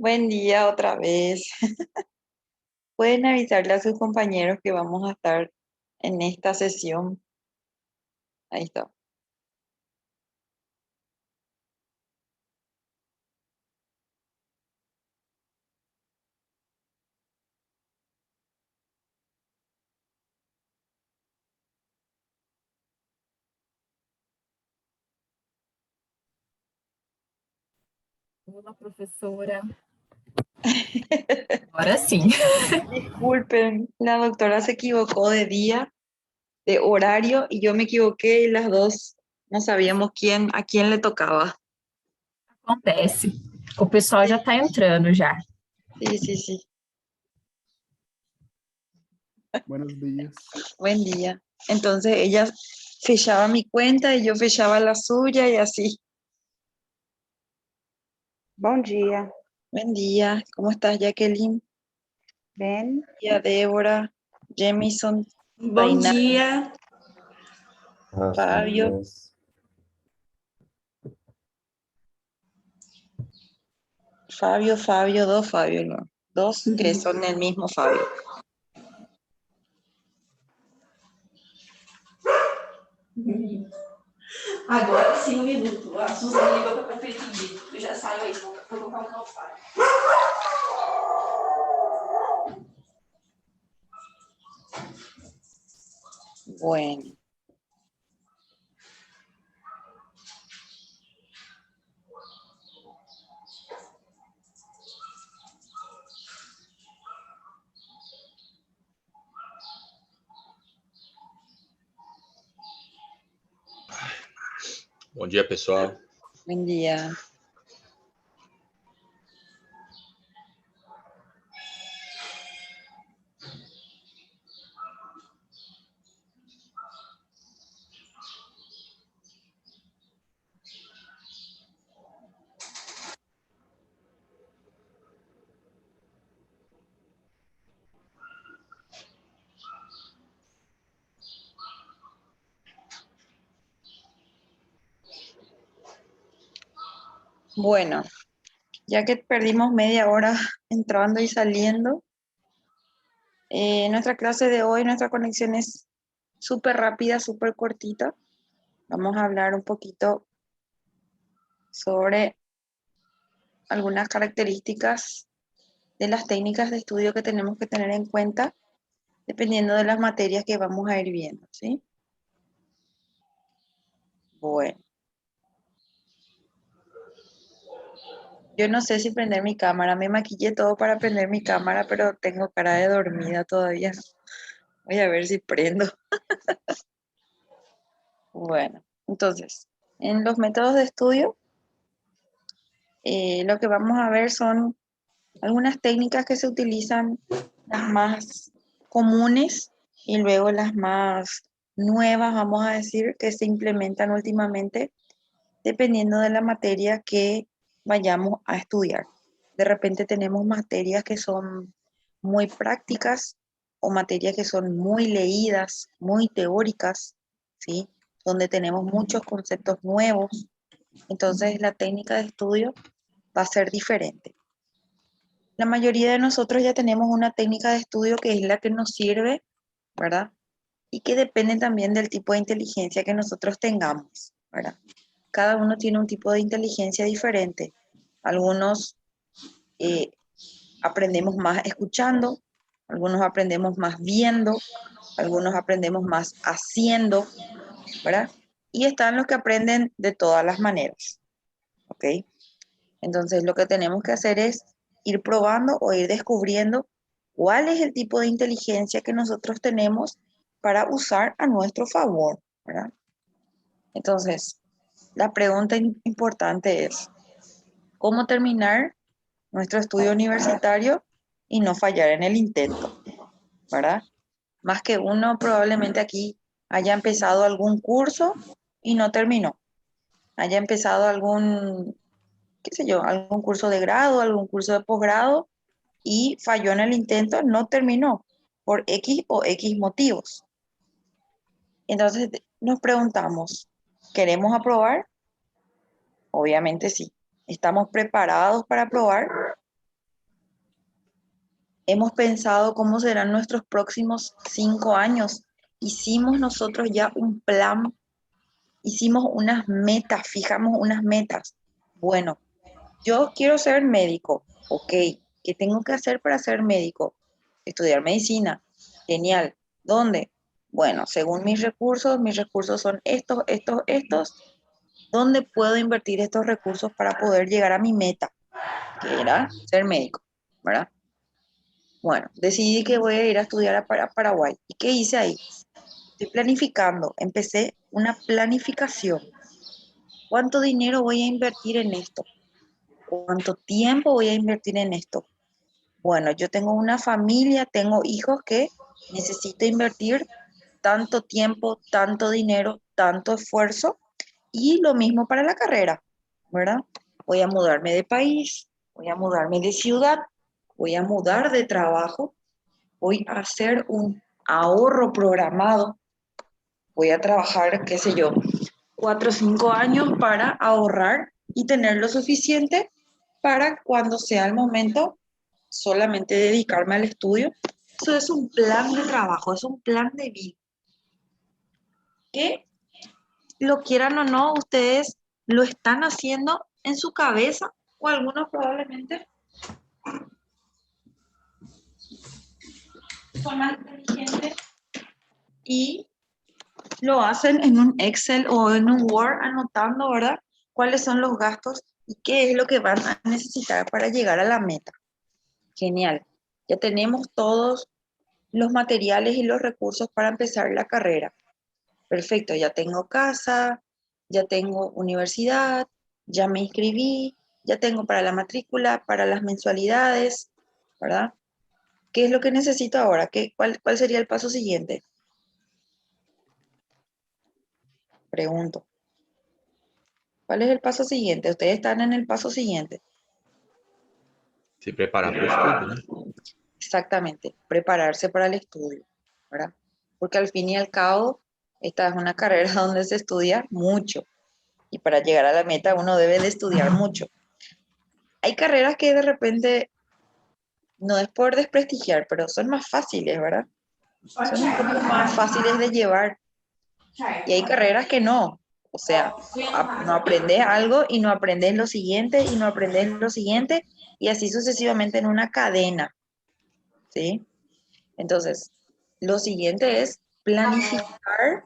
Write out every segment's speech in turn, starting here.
Buen día otra vez. Pueden avisarle a sus compañeros que vamos a estar en esta sesión. Ahí está. Olá, professora. Agora sim. Disculpen, la doctora se equivocó de día, de horario, y yo me equivoqué y las dos no sabíamos a quién le tocaba. Acontece. O pessoal já está entrando já. Sí, sí, sí. Buenos días. Buen día. Entonces ella fechaba mi cuenta y yo fechaba la suya y así. Bom dia. Buen día. ¿Cómo estás, Jacqueline? Bem, Buen día, Débora, Jamison, Bom Tainá, dia. Buenos Fabio. días. Fabio, dos Fabio, ¿no? Dos que son el mismo Fabio. Agora sim, um minuto. A Suzana ligou para o prefeito. Eu já saio aí, vou colocar o calçado. Bueno. Bom dia, pessoal. Buen día. Bueno, ya que perdimos media hora entrando y saliendo, nuestra clase de hoy, nuestra conexión es súper rápida, súper cortita. Vamos a hablar un poquito sobre algunas características de las técnicas de estudio que tenemos que tener en cuenta dependiendo de las materias que vamos a ir viendo, ¿sí? Bueno, yo no sé si prender mi cámara, me maquillé todo para prender mi cámara, pero tengo cara de dormida todavía. Voy a ver si prendo. Bueno, entonces, en los métodos de estudio, lo que vamos a ver son algunas técnicas que se utilizan, las más comunes y luego las más nuevas, vamos a decir, que se implementan últimamente dependiendo de la materia que vayamos a estudiar. De repente tenemos materias que son muy prácticas o materias que son muy leídas, muy teóricas, ¿sí? Donde tenemos muchos conceptos nuevos. Entonces la técnica de estudio va a ser diferente. La mayoría de nosotros ya tenemos una técnica de estudio que es la que nos sirve, ¿verdad? Y que depende también del tipo de inteligencia que nosotros tengamos, ¿verdad? Cada uno tiene un tipo de inteligencia diferente. Algunos aprendemos más escuchando, algunos aprendemos más viendo, algunos aprendemos más haciendo, ¿verdad? Y están los que aprenden de todas las maneras, ¿ok? Entonces lo que tenemos que hacer es ir probando o ir descubriendo cuál es el tipo de inteligencia que nosotros tenemos para usar a nuestro favor, ¿verdad? Entonces, la pregunta importante es, ¿cómo terminar nuestro estudio universitario y no fallar en el intento? ¿Verdad? Más que uno probablemente aquí haya empezado algún curso y no terminó. Haya empezado algún, qué sé yo, algún curso de grado, algún curso de posgrado y falló en el intento, no terminó por X o X motivos. Entonces nos preguntamos, ¿queremos aprobar? Obviamente sí. ¿Estamos preparados para aprobar? Hemos pensado cómo serán nuestros próximos 5 años. Hicimos nosotros ya un plan, hicimos unas metas, fijamos unas metas. Bueno, yo quiero ser médico. Ok, ¿qué tengo que hacer para ser médico? Estudiar medicina. Genial. ¿Dónde? Bueno, según mis recursos son estos, estos, estos. ¿Dónde puedo invertir estos recursos para poder llegar a mi meta? Que era ser médico, ¿verdad? Bueno, decidí que voy a ir a estudiar a Paraguay. ¿Y qué hice ahí? Estoy planificando. Empecé una planificación. ¿Cuánto dinero voy a invertir en esto? ¿Cuánto tiempo voy a invertir en esto? Bueno, yo tengo una familia, tengo hijos que necesito invertir tanto tiempo, tanto dinero, tanto esfuerzo y lo mismo para la carrera, ¿verdad? Voy a mudarme de país, voy a mudarme de ciudad, voy a mudar de trabajo, voy a hacer un ahorro programado, voy a trabajar, qué sé yo, 4 o 5 años para ahorrar y tener lo suficiente para cuando sea el momento solamente dedicarme al estudio. Eso es un plan de trabajo, es un plan de vida. Que lo quieran o no, ustedes lo están haciendo en su cabeza o algunos probablemente son más inteligentes y lo hacen en un Excel o en un Word anotando, ¿verdad? Cuáles son los gastos y qué es lo que van a necesitar para llegar a la meta. Genial. Ya tenemos todos los materiales y los recursos para empezar la carrera. Perfecto, ya tengo casa, ya tengo universidad, ya me inscribí, ya tengo para la matrícula, para las mensualidades, ¿verdad? ¿Qué es lo que necesito ahora? ¿Cuál sería el paso siguiente? Pregunto. ¿Cuál es el paso siguiente? Ustedes están en el paso siguiente. Se preparar para o estudo, né? Exactamente, prepararse para el estudio, ¿verdad? Porque al fin y al cabo, esta es una carrera donde se estudia mucho y para llegar a la meta uno debe de estudiar mucho. Hay carreras que de repente, no es por desprestigiar, pero son más fáciles, ¿verdad? Son un poco más fáciles de llevar y hay carreras que no. O sea, no aprendes algo y no aprendes lo siguiente y no aprendes lo siguiente y así sucesivamente en una cadena, ¿sí? Entonces, lo siguiente es planificar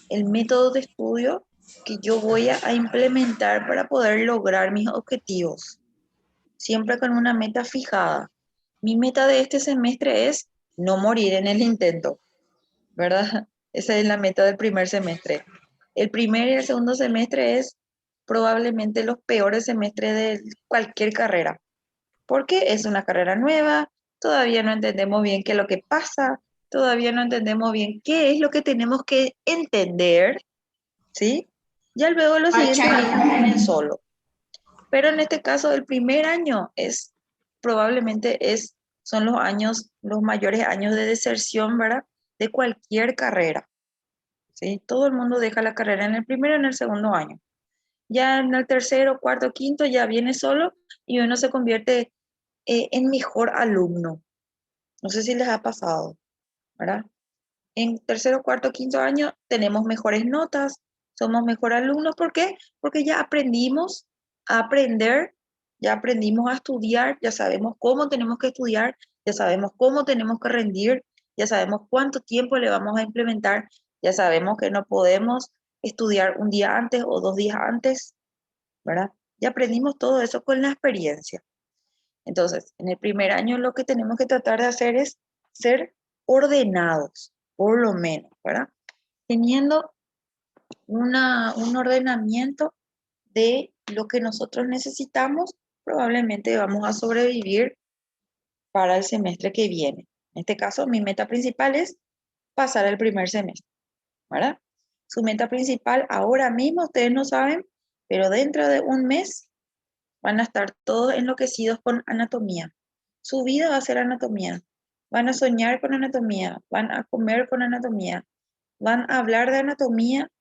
el método de estudio que yo voy a implementar para poder lograr mis objetivos, siempre con una meta fijada. Mi meta de este semestre es no morir en el intento, ¿verdad? Esa es la meta del primer semestre. El primer y el segundo semestre es probablemente los peores semestres de cualquier carrera, porque es una carrera nueva, todavía no entendemos bien qué es lo que pasa, todavía no entendemos bien qué es lo que tenemos que entender, ¿sí? Ya luego los siguientes años vienen solo. Pero en este caso, el primer año probablemente son los años, los mayores años de deserción, ¿verdad? De cualquier carrera, ¿sí? Todo el mundo deja la carrera en el primero y en el segundo año. Ya en el tercero, cuarto, quinto ya viene solo y uno se convierte en mejor alumno. No sé si les ha pasado, ¿verdad? En tercero, cuarto, quinto año tenemos mejores notas, somos mejor alumnos. ¿Por qué? Porque ya aprendimos a aprender, ya aprendimos a estudiar, ya sabemos cómo tenemos que estudiar, ya sabemos cómo tenemos que rendir, ya sabemos cuánto tiempo le vamos a implementar, ya sabemos que no podemos estudiar un día antes o 2 días antes, ¿verdad? Ya aprendimos todo eso con la experiencia. Entonces, en el primer año lo que tenemos que tratar de hacer es ser ordenados, por lo menos, ¿verdad? Teniendo un ordenamiento de lo que nosotros necesitamos, probablemente vamos a sobrevivir para el semestre que viene. En este caso, mi meta principal es pasar el primer semestre, ¿verdad? Su meta principal ahora mismo, ustedes no saben, pero dentro de un mes van a estar todos enloquecidos con anatomía. Su vida va a ser anatomía. Van a soñar con anatomía, van a comer con anatomía, van a hablar de anatomía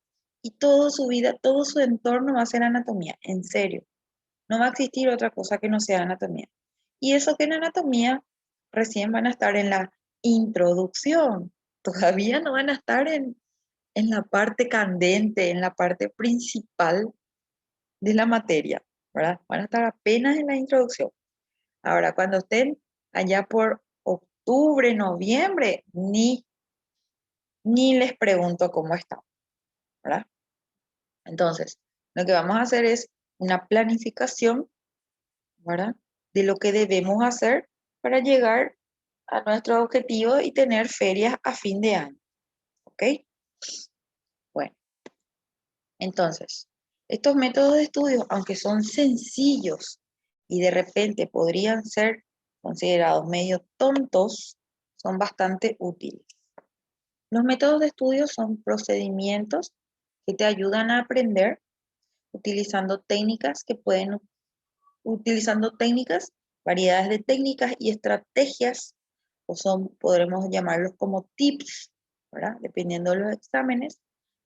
y toda su vida, todo su entorno va a ser anatomía, en serio. No va a existir otra cosa que no sea anatomía. Y eso que en anatomía recién van a estar en la introducción, todavía no van a estar en la parte candente, en la parte principal de la materia, ¿verdad? Van a estar apenas en la introducción. Ahora, cuando estén allá por octubre, noviembre, ni les pregunto cómo están, ¿verdad? Entonces, lo que vamos a hacer es una planificación, ¿verdad? De lo que debemos hacer para llegar a nuestro objetivo y tener ferias a fin de año, ¿ok? Bueno, entonces, estos métodos de estudio, aunque son sencillos y de repente podrían ser considerados medio tontos, son bastante útiles. Los métodos de estudio son procedimientos que te ayudan a aprender utilizando técnicas variedades de técnicas y estrategias, podremos llamarlos como tips, ¿verdad? Dependiendo de los exámenes,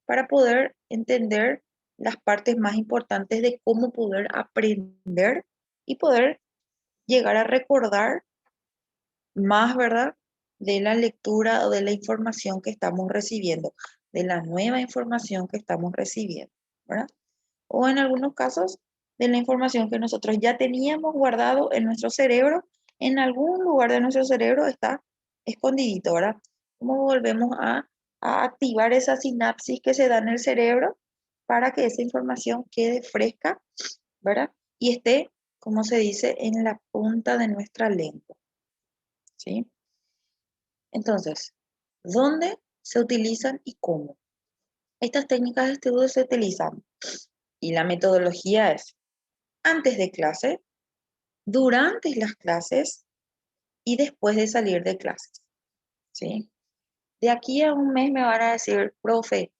para poder entender las partes más importantes de cómo poder aprender y poder llegar a recordar más, ¿verdad? De la lectura o de la información que estamos recibiendo, de la nueva información que estamos recibiendo, ¿verdad? O en algunos casos, de la información que nosotros ya teníamos guardado en nuestro cerebro, en algún lugar de nuestro cerebro está escondidito, ¿verdad? ¿Cómo volvemos a activar esa sinapsis que se da en el cerebro para que esa información quede fresca, ¿verdad? Y esté, como se dice, en la punta de nuestra lengua, ¿sí? Entonces, ¿dónde se utilizan y cómo? Estas técnicas de estudio se utilizan y la metodología es antes de clase, durante las clases y después de salir de clases, ¿sí? De aquí a un mes me van a decir, profe,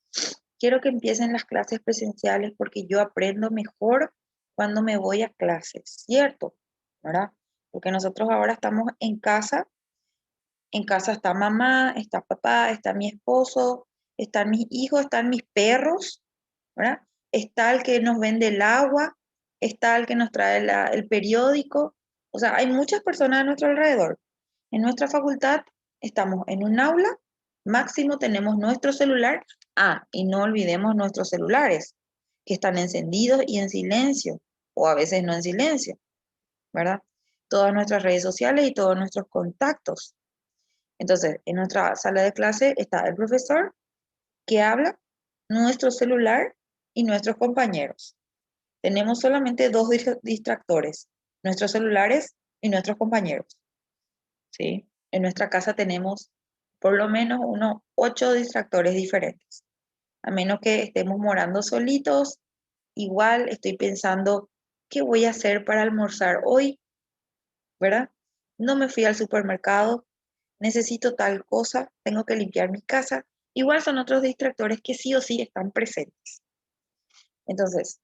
quiero que empiecen las clases presenciales porque yo aprendo mejor cuando me voy a clases, ¿cierto? ¿Verdad? Porque nosotros ahora estamos en casa está mamá, está papá, está mi esposo, están mis hijos, están mis perros, ¿verdad? Está el que nos vende el agua, está el que nos trae el periódico. O sea, hay muchas personas a nuestro alrededor. En nuestra facultad estamos en un aula, máximo tenemos nuestro celular. Ah, y no olvidemos nuestros celulares, que están encendidos y en silencio, o a veces no en silencio, ¿verdad? Todas nuestras redes sociales y todos nuestros contactos. Entonces, en nuestra sala de clase está el profesor que habla, nuestro celular y nuestros compañeros. Tenemos solamente dos distractores, nuestros celulares y nuestros compañeros, ¿sí? En nuestra casa tenemos por lo menos unos 8 distractores diferentes. A menos que estemos morando solitos, igual estoy pensando, ¿qué voy a hacer para almorzar hoy? ¿Verdad? No me fui al supermercado, necesito tal cosa, tengo que limpiar mi casa. Igual son otros distractores que sí o sí están presentes. Entonces,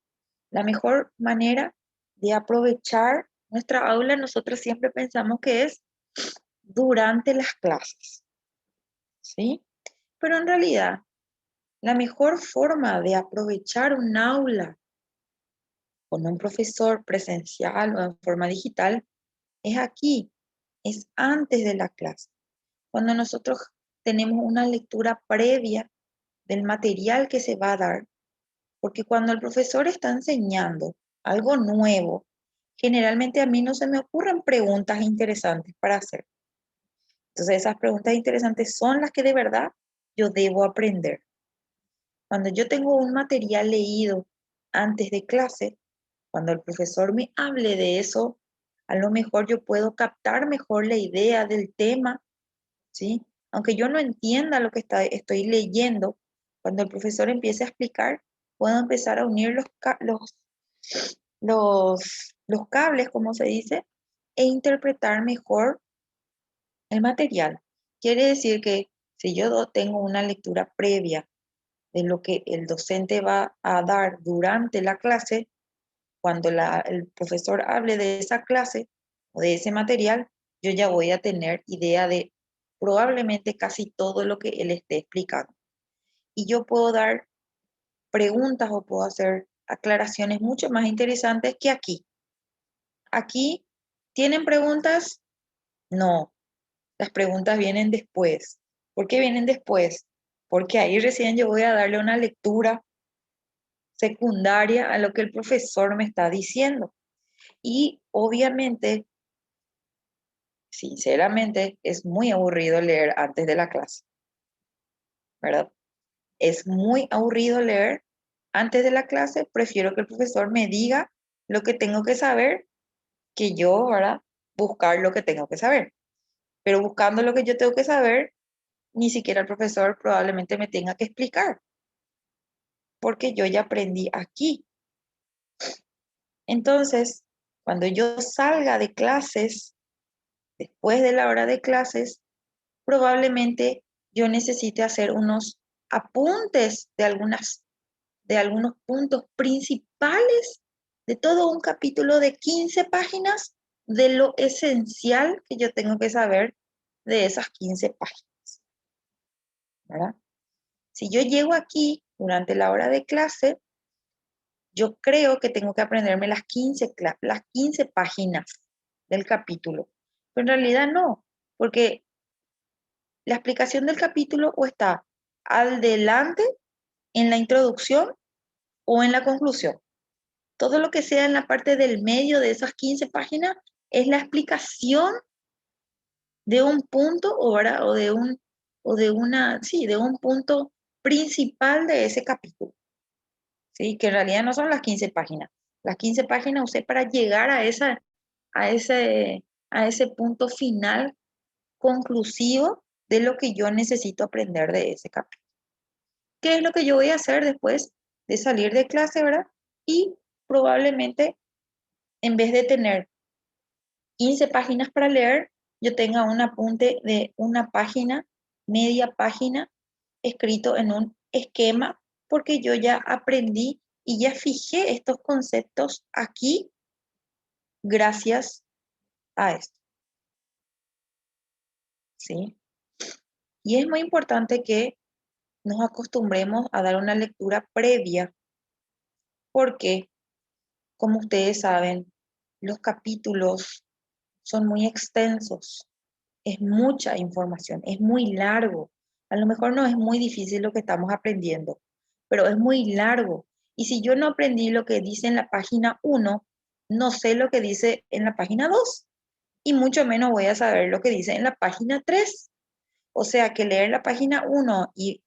la mejor manera de aprovechar nuestra aula, nosotros siempre pensamos que es durante las clases, ¿sí? Pero en realidad, la mejor forma de aprovechar un aula con un profesor presencial o en forma digital es aquí, es antes de la clase. Cuando nosotros tenemos una lectura previa del material que se va a dar, porque cuando el profesor está enseñando algo nuevo, generalmente a mí no se me ocurren preguntas interesantes para hacer. Entonces esas preguntas interesantes son las que de verdad yo debo aprender. Cuando yo tengo un material leído antes de clase, cuando el profesor me hable de eso, a lo mejor yo puedo captar mejor la idea del tema, ¿sí? Aunque yo no entienda lo que estoy leyendo, cuando el profesor empiece a explicar, puedo empezar a unir los cables, como se dice, e interpretar mejor el material. Quiere decir que si yo tengo una lectura previa de lo que el docente va a dar durante la clase, cuando el profesor hable de esa clase o de ese material, yo ya voy a tener idea de probablemente casi todo lo que él esté explicando. Y yo puedo dar preguntas o puedo hacer aclaraciones mucho más interesantes que aquí. Aquí, ¿tienen preguntas? No. Las preguntas vienen después. ¿Por qué vienen después? Porque ahí recién yo voy a darle una lectura secundaria a lo que el profesor me está diciendo. Y obviamente, sinceramente, es muy aburrido leer antes de la clase, ¿verdad? Es muy aburrido leer antes de la clase. Prefiero que el profesor me diga lo que tengo que saber que yo, ¿verdad? Buscar lo que tengo que saber. Pero buscando lo que yo tengo que saber, ni siquiera el profesor probablemente me tenga que explicar, porque yo ya aprendí aquí. Entonces, cuando yo salga de clases, después de la hora de clases, probablemente yo necesite hacer unos apuntes de algunos puntos principales de todo un capítulo de 15 páginas, de lo esencial que yo tengo que saber de esas 15 páginas, ¿verdad? Si yo llego aquí durante la hora de clase, yo creo que tengo que aprenderme las 15 páginas del capítulo, pero en realidad no, porque la explicación del capítulo o está al delante en la introducción o en la conclusión. Todo lo que sea en la parte del medio de esas 15 páginas es la explicación de un punto o de un punto principal de ese capítulo. ¿Sí? Que en realidad no son las 15 páginas. Las 15 páginas usé para llegar a ese punto final conclusivo de lo que yo necesito aprender de ese capítulo. ¿Qué es lo que yo voy a hacer después de salir de clase, verdad? Y probablemente, en vez de tener 15 páginas para leer, yo tenga un apunte de una página, media página, escrito en un esquema, porque yo ya aprendí y ya fijé estos conceptos aquí gracias a esto. ¿Sí? Y es muy importante que nos acostumbremos a dar una lectura previa, porque, como ustedes saben, los capítulos son muy extensos, es mucha información, es muy largo. A lo mejor no es muy difícil lo que estamos aprendiendo, pero es muy largo. Y si yo no aprendí lo que dice en la página 1, no sé lo que dice en la página 2 y mucho menos voy a saber lo que dice en la página 3. O sea que leer la página 1 y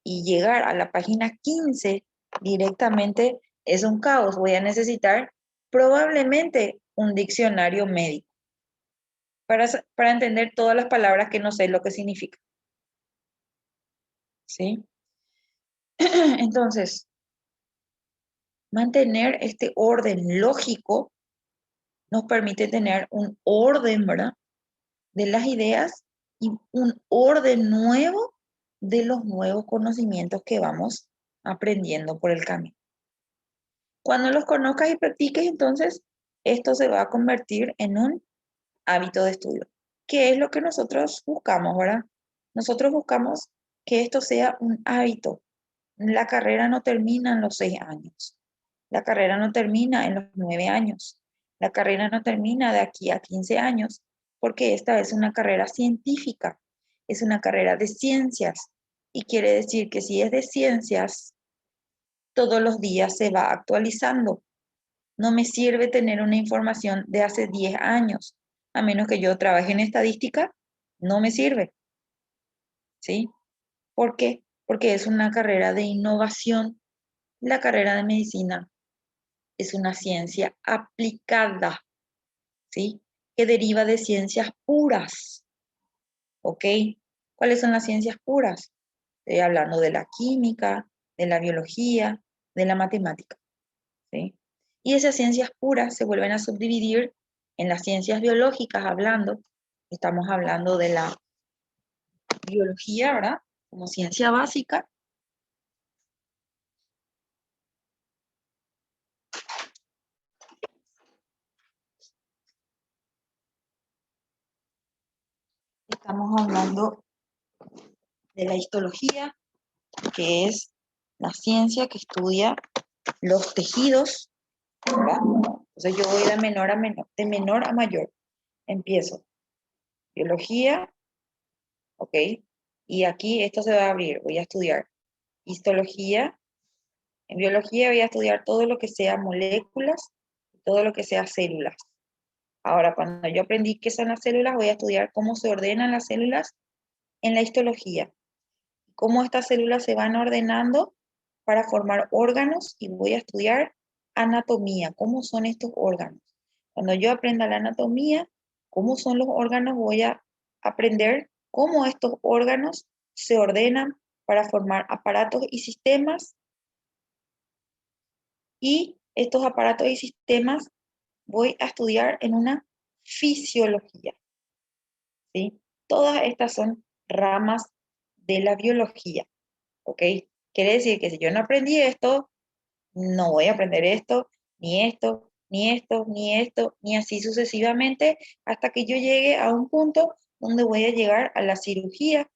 llegar a la página 15 directamente es un caos. Voy a necesitar probablemente un diccionario médico para entender todas las palabras que no sé lo que significa. ¿Sí? Entonces, mantener este orden lógico nos permite tener un orden, ¿verdad?, de las ideas y un orden nuevo de los nuevos conocimientos que vamos aprendiendo por el camino. Cuando los conozcas y practiques, entonces, esto se va a convertir en un hábito de estudio. ¿Qué es lo que nosotros buscamos, verdad? Nosotros buscamos que esto sea un hábito. La carrera no termina en los 6 años. La carrera no termina en los 9 años. La carrera no termina de aquí a 15 años, porque esta es una carrera científica, es una carrera de ciencias. Y quiere decir que si es de ciencias, todos los días se va actualizando. No me sirve tener una información de hace 10 años, a menos que yo trabaje en estadística, no me sirve. ¿Sí? ¿Por qué? Porque es una carrera de innovación. La carrera de medicina es una ciencia aplicada, ¿sí? Que deriva de ciencias puras. ¿Ok? ¿Cuáles son las ciencias puras? Estoy hablando de la química, de la biología, de la matemática, ¿sí? Y esas ciencias puras se vuelven a subdividir en las ciencias biológicas, estamos hablando de la biología, ¿verdad? Como ciencia básica. Estamos hablando de la histología, que es la ciencia que estudia los tejidos, ¿verdad? Entonces yo voy de menor a mayor. empiezo. Biología, ok. Y aquí esto se va a abrir, voy a estudiar histología. En biología voy a estudiar todo lo que sea moléculas, todo lo que sea células. Ahora, cuando yo aprendí qué son las células, voy a estudiar cómo se ordenan las células en la histología. Cómo estas células se van ordenando para formar órganos y voy a estudiar anatomía, cómo son estos órganos. Cuando yo aprenda la anatomía, cómo son los órganos, voy a aprender cómo estos órganos se ordenan para formar aparatos y sistemas. Y estos aparatos y sistemas voy a estudiar en una fisiología, ¿sí? Todas estas son ramas de la biología, ¿ok? Quiere decir que si yo no aprendí esto, no voy a aprender esto, ni esto, ni esto, ni esto, ni así sucesivamente, hasta que yo llegue a un punto donde voy a llegar a la cirugía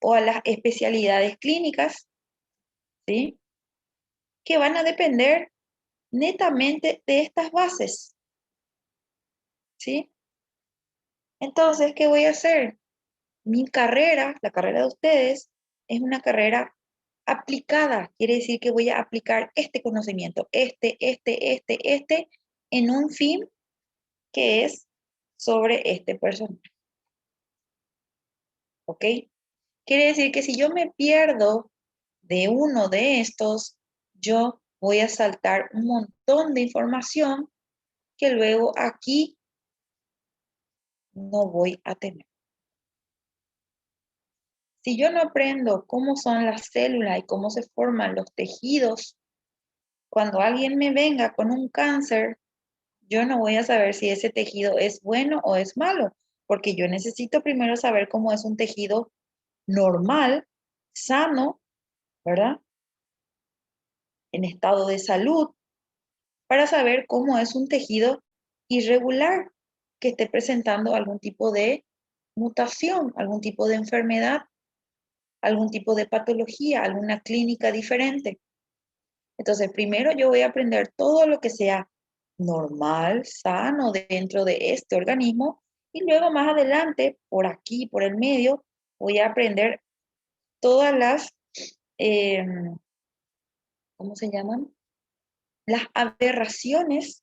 o a las especialidades clínicas, ¿sí? Que van a depender netamente de estas bases, ¿sí? Entonces, ¿qué voy a hacer? Mi carrera, la carrera de ustedes, es una carrera aplicada. Quiere decir que voy a aplicar este conocimiento, en un fin que es sobre este personaje. ¿Ok? Quiere decir que si yo me pierdo de uno de estos, yo voy a saltar un montón de información que luego aquí no voy a tener. Si yo no aprendo cómo son las células y cómo se forman los tejidos, cuando alguien me venga con un cáncer, yo no voy a saber si ese tejido es bueno o es malo, porque yo necesito primero saber cómo es un tejido normal, sano, ¿verdad? En estado de salud, para saber cómo es un tejido irregular que esté presentando algún tipo de mutación, algún tipo de enfermedad, algún tipo de patología, alguna clínica diferente. Entonces, primero yo voy a aprender todo lo que sea normal, sano dentro de este organismo y luego más adelante, por aquí, por el medio, voy a aprender todas las, ¿cómo se llaman? Las aberraciones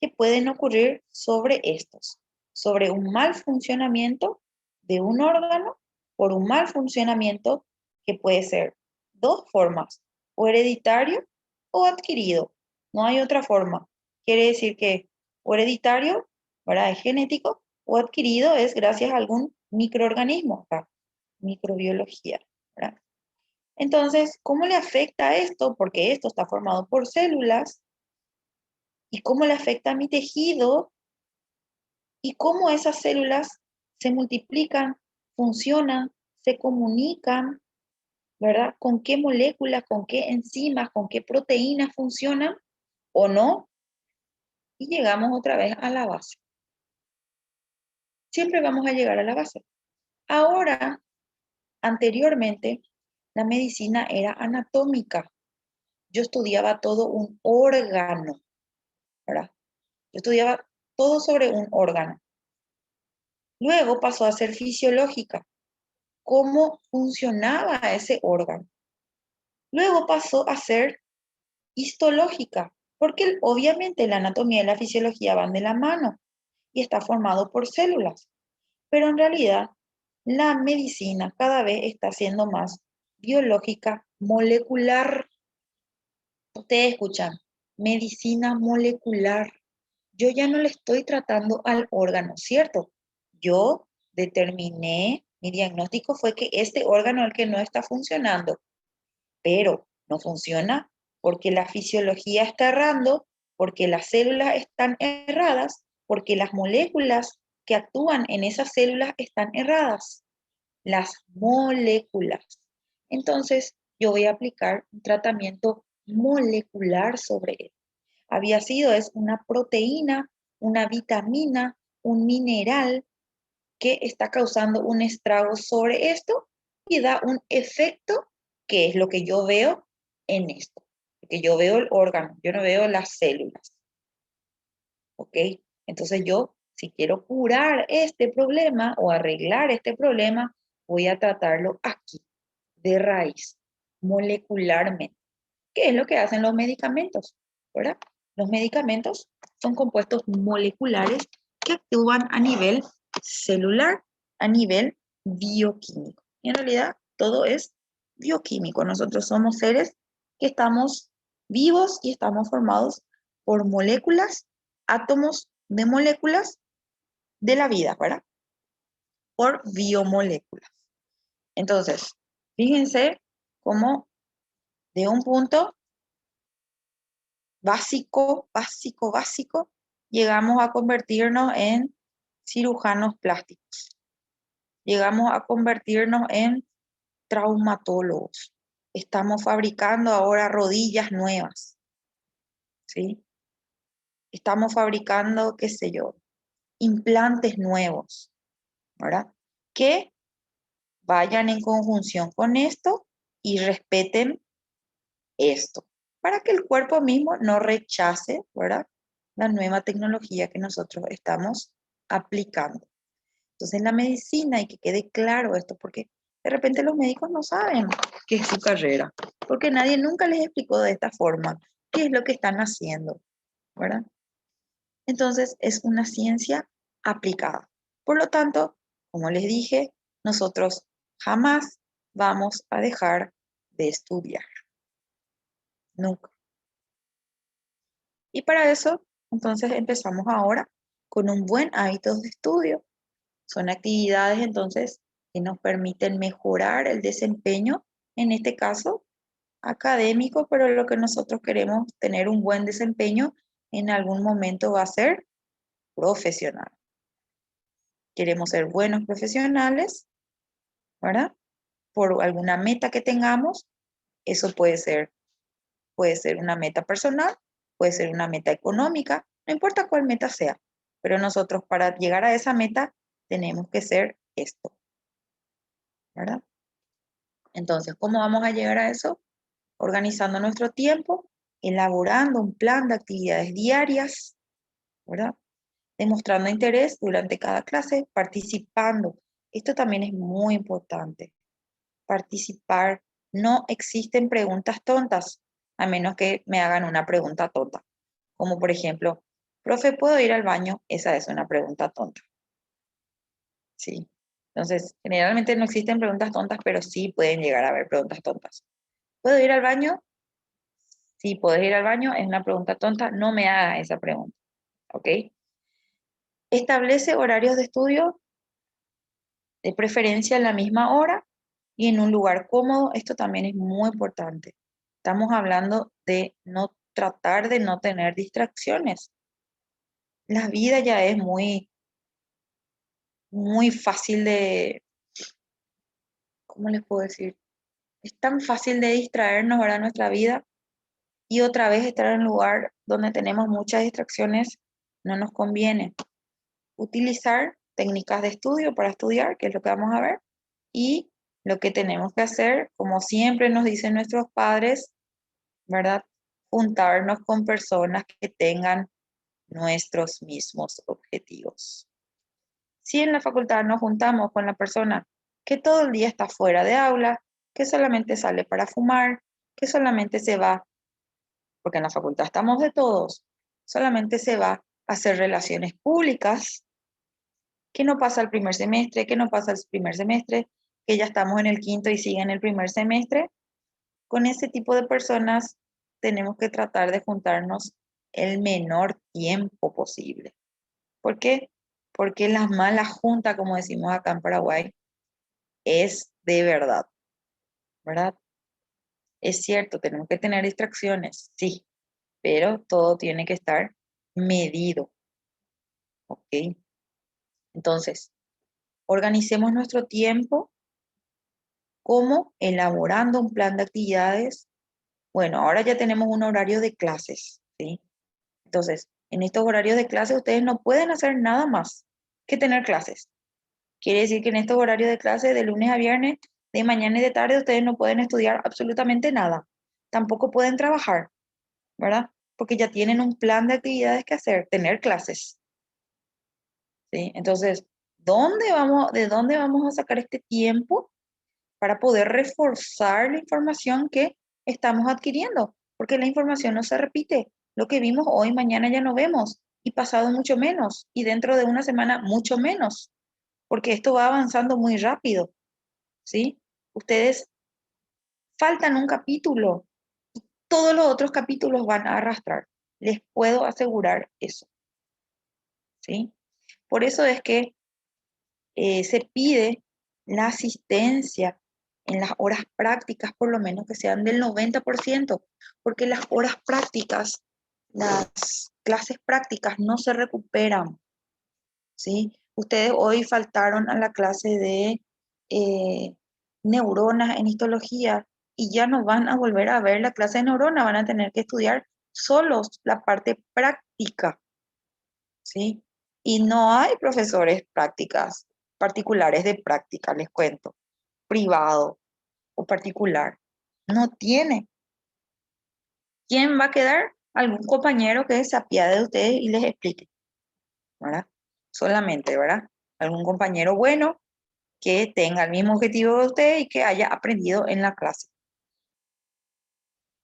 que pueden ocurrir sobre estos, sobre un mal funcionamiento de un órgano por un mal funcionamiento que puede ser dos formas, o hereditario o adquirido. No hay otra forma. Quiere decir que o hereditario, ¿verdad? Es genético, o adquirido es gracias a algún microorganismo, acá, microbiología, ¿verdad? Entonces, ¿cómo le afecta esto? Porque esto está formado por células. ¿Y cómo le afecta a mi tejido? Y cómo esas células se multiplican, funcionan, se comunican, ¿verdad? Con qué moléculas, con qué enzimas, con qué proteínas funcionan o no. Y llegamos otra vez a la base. Siempre vamos a llegar a la base. Ahora, anteriormente, la medicina era anatómica. Yo estudiaba todo un órgano, ¿verdad? Yo estudiaba todo sobre un órgano. Luego pasó a ser fisiológica, cómo funcionaba ese órgano. Luego pasó a ser histológica, porque obviamente la anatomía y la fisiología van de la mano y está formado por células. Pero en realidad, la medicina cada vez está siendo más biológica, molecular. Ustedes escuchan, medicina molecular. Yo ya no le estoy tratando al órgano, ¿cierto? Yo determiné, mi diagnóstico fue que este órgano es el que no está funcionando, pero no funciona porque la fisiología está errando, porque las células están erradas, porque las moléculas que actúan en esas células están erradas. Las moléculas. Entonces, yo voy a aplicar un tratamiento molecular sobre él. Había sido, es una proteína, una vitamina, un mineral que está causando un estrago sobre esto y da un efecto que es lo que yo veo en esto. Porque yo veo el órgano, yo no veo las células. ¿Ok? Entonces yo Si quiero curar este problema o arreglar este problema, voy a tratarlo aquí, de raíz, molecularmente. ¿Qué es lo que hacen los medicamentos? ¿Verdad? Los medicamentos son compuestos moleculares que actúan a nivel celular, a nivel bioquímico. Y en realidad todo es bioquímico. Nosotros somos seres que estamos vivos y estamos formados por moléculas, átomos de moléculas de la vida, ¿verdad? Por biomoléculas. Entonces, fíjense cómo de un punto básico, llegamos a convertirnos en cirujanos plásticos. Llegamos a convertirnos en traumatólogos. Estamos fabricando ahora rodillas nuevas, ¿sí? Estamos fabricando, qué sé yo, implantes nuevos, ¿verdad? Que vayan en conjunción con esto y respeten esto, para que el cuerpo mismo no rechace, ¿verdad?, la nueva tecnología que nosotros estamos aplicando. Entonces, en la medicina, y que quede claro esto, porque de repente los médicos no saben qué es su carrera, porque nadie nunca les explicó de esta forma qué es lo que están haciendo, ¿verdad? Entonces, es una ciencia aplicada. Por lo tanto, como les dije, nosotros jamás vamos a dejar de estudiar. Nunca. Y para eso, entonces empezamos ahora con un buen hábito de estudio. Son actividades entonces que nos permiten mejorar el desempeño, en este caso académico, pero lo que nosotros queremos tener un buen desempeño en algún momento va a ser profesional. Queremos ser buenos profesionales, ¿verdad? Por alguna meta que tengamos, eso puede ser una meta personal, puede ser una meta económica, no importa cuál meta sea, pero nosotros para llegar a esa meta tenemos que ser esto, ¿verdad? Entonces, ¿cómo vamos a llegar a eso? Organizando nuestro tiempo, elaborando un plan de actividades diarias, ¿verdad? Demostrando interés durante cada clase, participando. Esto también es muy importante. Participar. No existen preguntas tontas, a menos que me hagan una pregunta tonta. Como por ejemplo, profe, ¿puedo ir al baño? Esa es una pregunta tonta. Sí. Entonces, generalmente no existen preguntas tontas, pero sí pueden llegar a haber preguntas tontas. ¿Puedo ir al baño? Sí, puedes ir al baño, es una pregunta tonta, no me hagas esa pregunta. ¿Ok? Establece horarios de estudio, de preferencia en la misma hora y en un lugar cómodo. Esto también es muy importante. Estamos hablando de no tratar de no tener distracciones. La vida ya es muy fácil de, ¿cómo les puedo decir? Es tan fácil de distraernos ahora en nuestra vida y otra vez estar en un lugar donde tenemos muchas distracciones no nos conviene. Utilizar técnicas de estudio para estudiar, que es lo que vamos a ver, y lo que tenemos que hacer, como siempre nos dicen nuestros padres, ¿verdad? Juntarnos con personas que tengan nuestros mismos objetivos. Si en la facultad nos juntamos con la persona que todo el día está fuera de aula, que solamente sale para fumar, que solamente se va, porque en la facultad estamos de todos, solamente se va a hacer relaciones públicas, que no pasa el primer semestre, que no pasa el primer semestre, que ya estamos en el quinto y sigue en el primer semestre. Con ese tipo de personas tenemos que tratar de juntarnos el menor tiempo posible. ¿Por qué? Porque la mala junta, como decimos acá en Paraguay, es de verdad, ¿verdad? Es cierto, tenemos que tener distracciones, sí, pero todo tiene que estar medido, ¿ok? Entonces, organicemos nuestro tiempo como elaborando un plan de actividades. Bueno, ahora ya tenemos un horario de clases, ¿sí? Entonces, en estos horarios de clases ustedes no pueden hacer nada más que tener clases. Quiere decir que en estos horarios de clases de lunes a viernes, de mañana y de tarde, ustedes no pueden estudiar absolutamente nada. Tampoco pueden trabajar, ¿verdad? Porque ya tienen un plan de actividades que hacer, tener clases. ¿sí? Entonces, ¿de dónde vamos a sacar este tiempo para poder reforzar la información que estamos adquiriendo? Porque la información no se repite. Lo que vimos hoy, mañana ya no vemos, y pasado mucho menos, y dentro de una semana mucho menos, porque esto va avanzando muy rápido, ¿sí? Ustedes faltan un capítulo, todos los otros capítulos van a arrastrar. Les puedo asegurar eso, ¿sí? Por eso es que se pide la asistencia en las horas prácticas, por lo menos que sean del 90%, porque las horas prácticas, las clases prácticas no se recuperan, ¿sí? Ustedes hoy faltaron a la clase de eh, neuronas en histología y ya no van a volver a ver la clase de neuronas, van a tener que estudiar solos la parte práctica, ¿sí? Y no hay profesores prácticas, particulares de práctica, les cuento, privado o particular. No tiene. ¿Quién va a quedar? Algún compañero que se apiade de ustedes y les explique, ¿verdad? Solamente, ¿verdad? Algún compañero bueno que tenga el mismo objetivo de usted y que haya aprendido en la clase.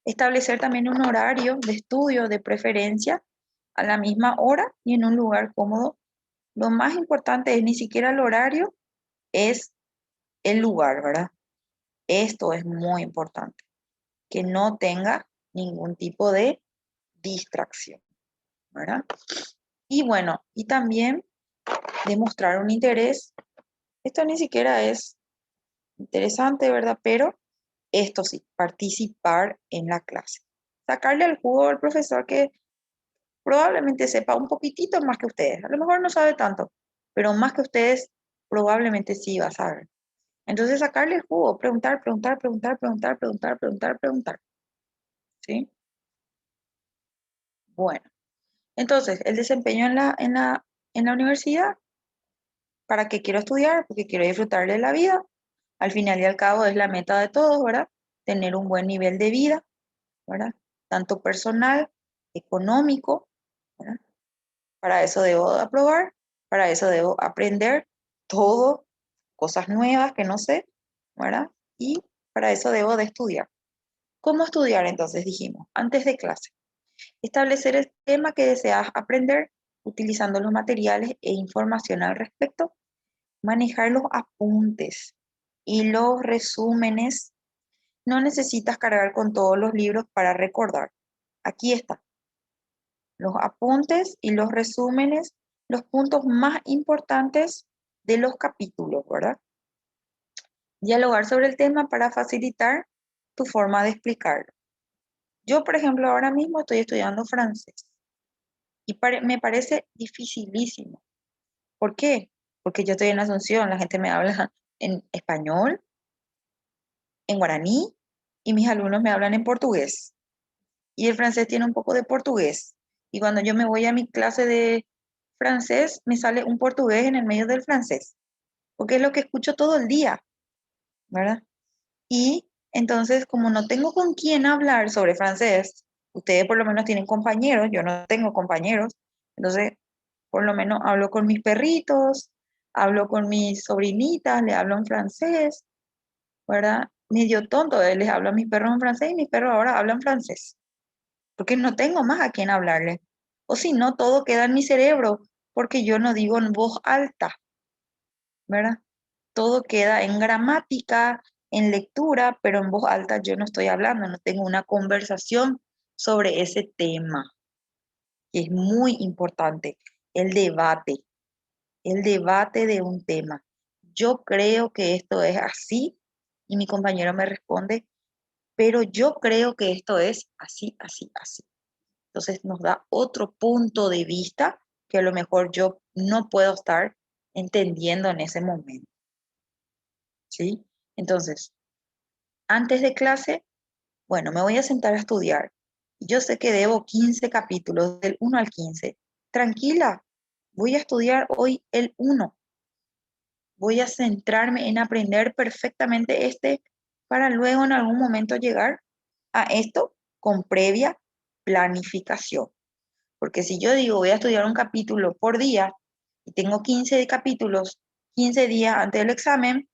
Establecer también un horario de estudio de preferencia a la misma hora y en un lugar cómodo. Lo más importante es ni siquiera el horario, es el lugar, ¿verdad? Esto es muy importante, que no tenga ningún tipo de distracción, ¿verdad? Y bueno, y también demostrar un interés. Esto ni siquiera es interesante, ¿verdad? Pero esto sí, participar en la clase. Sacarle el jugo al profesor que probablemente sepa un poquitito más que ustedes. A lo mejor no sabe tanto, pero más que ustedes probablemente sí va a saber. Entonces sacarle el jugo, preguntar, preguntar, preguntar, preguntar, preguntar, preguntar, preguntar. ¿Sí? Bueno, entonces el desempeño en la universidad, ¿para qué quiero estudiar? Porque quiero disfrutar de la vida. Al final y al cabo es la meta de todos, ¿verdad? Tener un buen nivel de vida, ¿verdad? Tanto personal, económico, ¿verdad? Para eso debo aprobar, para eso debo aprender todo, cosas nuevas que no sé, ¿verdad? Y para eso debo de estudiar. ¿Cómo estudiar entonces? Dijimos, antes de clase. Establecer el tema que deseas aprender utilizando los materiales e información al respecto. Manejar los apuntes y los resúmenes. No necesitas cargar con todos los libros para recordar. Aquí está. Los apuntes y los resúmenes, los puntos más importantes de los capítulos, ¿verdad? Dialogar sobre el tema para facilitar tu forma de explicarlo. Yo, por ejemplo, ahora mismo estoy estudiando francés y me parece dificilísimo. ¿Por qué? Porque yo estoy en Asunción, la gente me habla en español, en guaraní, y mis alumnos me hablan en portugués. Y el francés tiene un poco de portugués. Y cuando yo me voy a mi clase de francés, me sale un portugués en el medio del francés, porque es lo que escucho todo el día, ¿verdad? Y entonces, como no tengo con quién hablar sobre francés, ustedes por lo menos tienen compañeros, yo no tengo compañeros, entonces por lo menos hablo con mis perritos, hablo con mis sobrinitas, le hablo en francés, ¿verdad? Medio tonto, les hablo a mis perros en francés y mis perros ahora hablan francés, porque no tengo más a quién hablarle. O si no, todo queda en mi cerebro, porque yo no digo en voz alta, ¿verdad? Todo queda en gramática, en lectura, pero en voz alta yo no estoy hablando, no tengo una conversación sobre ese tema, que es muy importante, el debate de un tema. Yo creo que esto es así y mi compañero me responde, pero yo creo que esto es así, así, así. Entonces nos da otro punto de vista que a lo mejor yo no puedo estar entendiendo en ese momento, ¿sí? Entonces, antes de clase, bueno, me voy a sentar a estudiar. Yo sé que debo 15 capítulos del 1 al 15. Tranquila, voy a estudiar hoy el 1. Voy a centrarme en aprender perfectamente este para luego en algún momento llegar a esto con previa planificación. Porque si yo digo voy a estudiar un capítulo por día y tengo 15 capítulos, 15 días antes del examen,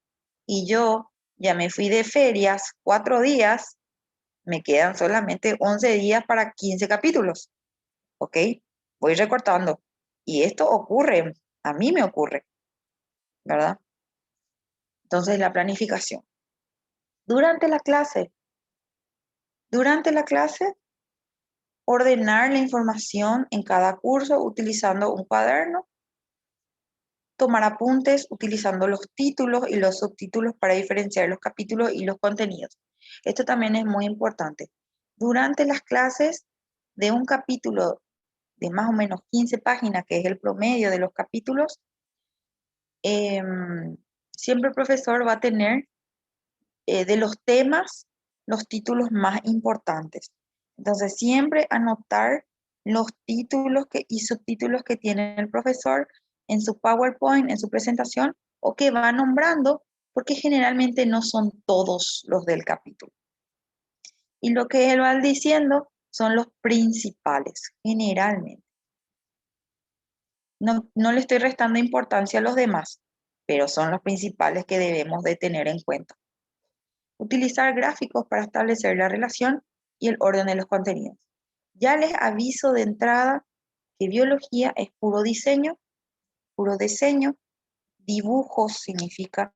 y yo ya me fui de ferias 4 días, me quedan solamente 11 días para 15 capítulos, ¿ok? Voy recortando. Y esto ocurre, a mí me ocurre, ¿verdad? Entonces, la planificación. Durante la clase, ordenar la información en cada curso utilizando un cuaderno, tomar apuntes utilizando los títulos y los subtítulos para diferenciar los capítulos y los contenidos. Esto también es muy importante. Durante las clases de un capítulo de más o menos 15 páginas, que es el promedio de los capítulos, siempre el profesor va a tener de los temas los títulos más importantes. Entonces, siempre anotar los títulos y subtítulos que tiene el profesor en su PowerPoint, en su presentación, o que va nombrando, porque generalmente no son todos los del capítulo. Y lo que él va diciendo son los principales, generalmente. No le estoy restando importancia a los demás, pero son los principales que debemos de tener en cuenta. Utilizar gráficos para establecer la relación y el orden de los contenidos. Ya les aviso de entrada que biología es puro diseño, dibujos significa,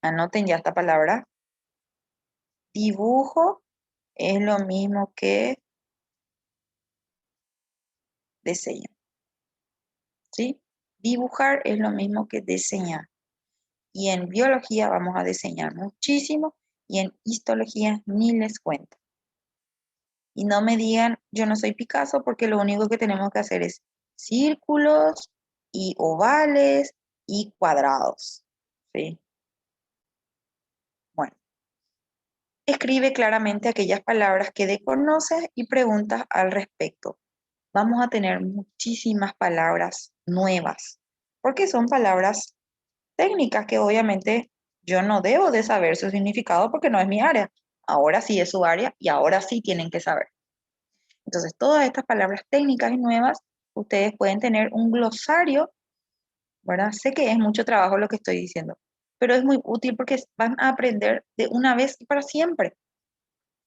anoten ya esta palabra, dibujo es lo mismo que diseño, ¿sí? Dibujar es lo mismo que diseñar. Y en biología vamos a diseñar muchísimo y en histología ni les cuento. Y no me digan, yo no soy Picasso, porque lo único que tenemos que hacer es círculos y ovales y cuadrados, ¿sí? Bueno, escribe claramente aquellas palabras que desconoces y preguntas al respecto. Vamos a tener muchísimas palabras nuevas, porque son palabras técnicas que obviamente yo no debo de saber su significado porque no es mi área. Ahora sí es su área y ahora sí tienen que saber. Entonces, todas estas palabras técnicas y nuevas, ustedes pueden tener un glosario, ¿verdad? Sé que es mucho trabajo lo que estoy diciendo, pero es muy útil porque van a aprender de una vez y para siempre,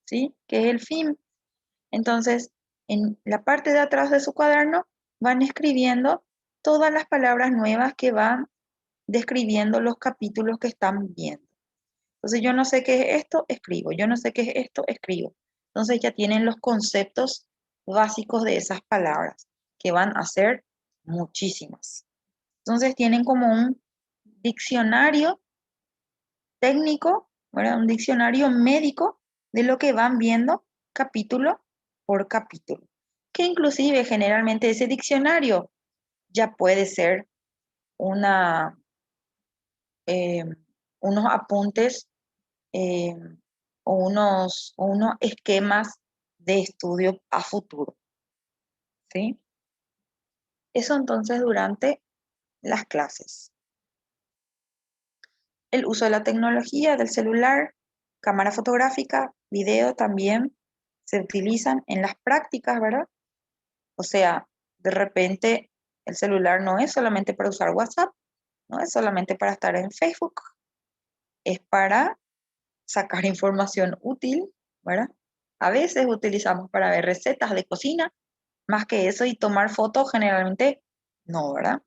¿sí? Que es el fin. Entonces, en la parte de atrás de su cuaderno van escribiendo todas las palabras nuevas que van describiendo los capítulos que están viendo. Entonces, yo no sé qué es esto, escribo. Yo no sé qué es esto, escribo. Entonces, ya tienen los conceptos básicos de esas palabras, que van a ser muchísimas. Entonces, tienen como un diccionario técnico, ¿verdad? Un diccionario médico de lo que van viendo capítulo por capítulo. Que inclusive generalmente ese diccionario ya puede ser una, eh, unos apuntes eh, o unos esquemas de estudio a futuro, ¿sí? Eso entonces durante las clases. El uso de la tecnología, del celular, cámara fotográfica, video también se utilizan en las prácticas, ¿verdad? O sea, de repente el celular no es solamente para usar WhatsApp, no es solamente para estar en Facebook, es para sacar información útil, ¿verdad? A veces utilizamos para ver recetas de cocina, más que eso, y tomar fotos generalmente no, ¿verdad?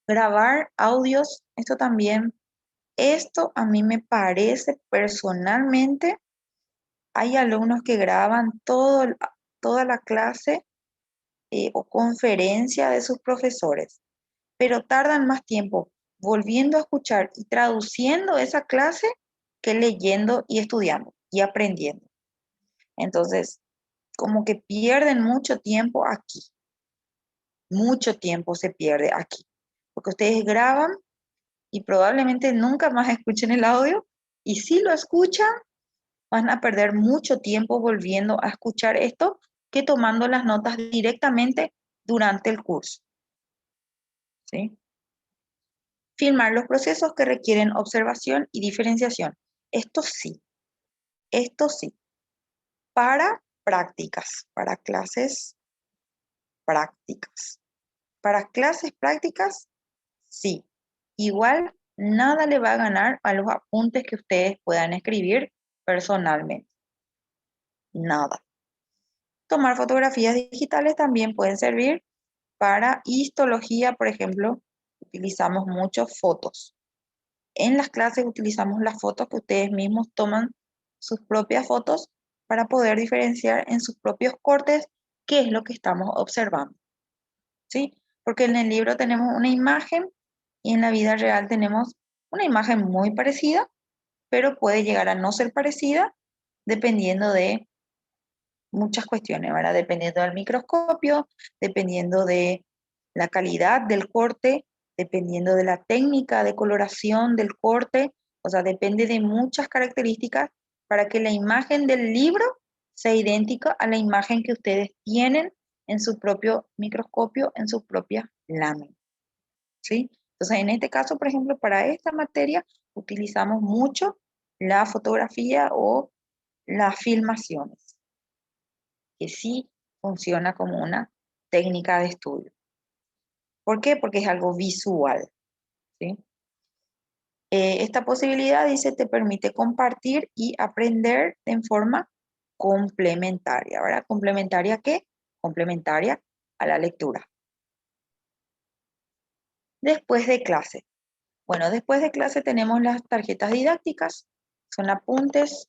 Grabar audios, esto a mí me parece personalmente, hay alumnos que graban toda la clase o conferencia de sus profesores, pero tardan más tiempo volviendo a escuchar y traduciendo esa clase que leyendo y estudiando y aprendiendo. Entonces, como que pierden mucho tiempo aquí. Mucho tiempo se pierde aquí. Porque ustedes graban y probablemente nunca más escuchen el audio. Y si lo escuchan, van a perder mucho tiempo volviendo a escuchar esto que tomando las notas directamente durante el curso. ¿Sí? Filmar los procesos que requieren observación y diferenciación. Esto sí. Para prácticas, para clases prácticas. Para clases prácticas, sí. Igual, nada le va a ganar a los apuntes que ustedes puedan escribir personalmente. Nada. Tomar fotografías digitales también pueden servir. Para histología, por ejemplo, utilizamos mucho fotos. En las clases utilizamos las fotos que ustedes mismos toman sus propias fotos para poder diferenciar en sus propios cortes qué es lo que estamos observando. ¿Sí? Porque en el libro tenemos una imagen y en la vida real tenemos una imagen muy parecida, pero puede llegar a no ser parecida dependiendo de muchas cuestiones, ¿verdad? Dependiendo del microscopio, dependiendo de la calidad del corte, dependiendo de la técnica de coloración del corte, o sea, depende de muchas características para que la imagen del libro sea idéntica a la imagen que ustedes tienen en su propio microscopio, en su propia lámina, ¿sí? Entonces, en este caso, por ejemplo, para esta materia utilizamos mucho la fotografía o las filmaciones, que sí funciona como una técnica de estudio. ¿Por qué? Porque es algo visual, ¿sí? Esta posibilidad, dice, te permite compartir y aprender en forma complementaria, ¿verdad? ¿Complementaria a qué? Complementaria a la lectura. Después de clase. Bueno, después de clase tenemos las tarjetas didácticas. Son apuntes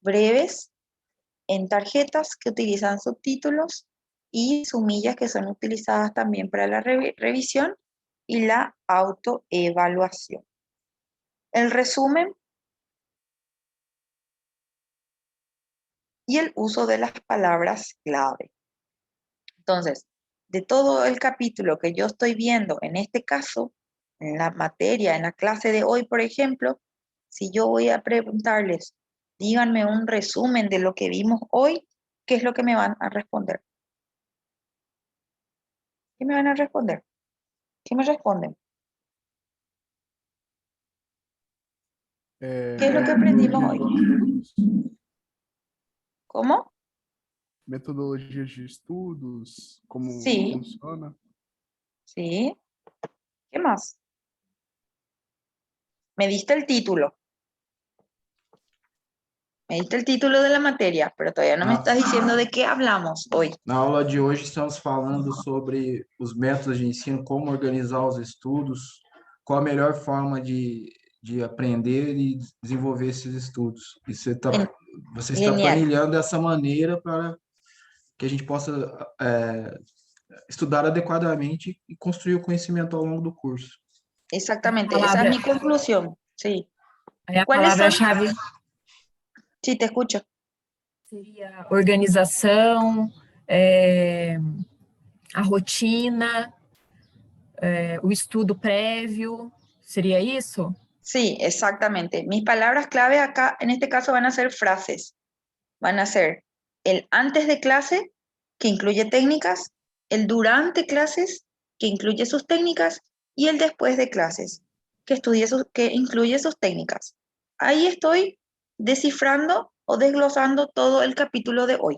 breves en tarjetas que utilizan subtítulos y sumillas que son utilizadas también para la revisión y la autoevaluación. El resumen y el uso de las palabras clave. Entonces, de todo el capítulo que yo estoy viendo, en este caso, en la materia, en la clase de hoy, por ejemplo, si yo voy a preguntarles, díganme un resumen de lo que vimos hoy, ¿qué es lo que me van a responder? ¿Qué me van a responder? ¿Qué me responden? ¿Qué es lo que aprendimos hoy? ¿Cómo? Metodologias de estudos, como Sí. funciona. Sí. ¿Qué más? Me diste el título. Me diste el título de la materia, pero todavía no me estás diciendo de qué hablamos hoy. Na aula de hoje estamos falando sobre os métodos de ensino, como organizar os estudos, qual a melhor forma de aprender e desenvolver esses estudos. E você está Lineal. planilhando dessa maneira para que a gente possa estudar adequadamente e construir o conhecimento ao longo do curso. Exactamente, esa es mi conclusión. Sí. Aí a ¿Cuáles son? palavra-chave Sí, te escucho. seria organização, a rotina, o estudo prévio, seria isso? Sí, exactamente. Mis palabras clave acá, en este caso, van a ser frases. Van a ser el antes de clase, que incluye técnicas, el durante clases, que incluye sus técnicas, y el después de clases, que incluye sus técnicas. Ahí estoy descifrando o desglosando todo el capítulo de hoy,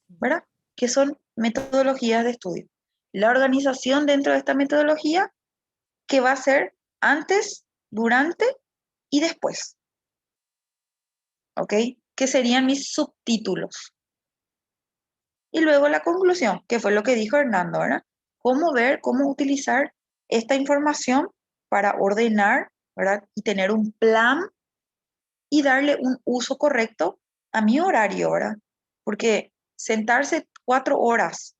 ¿verdad? Que son metodologías de estudio. La organización dentro de esta metodología, que va a ser antes, durante y después. ¿Ok? Que serían mis subtítulos. Y luego la conclusión, que fue lo que dijo Hernando, ¿verdad? Cómo ver, cómo utilizar esta información para ordenar, ¿verdad? Y tener un plan y darle un uso correcto a mi horario, ¿verdad? Porque sentarse 4 horas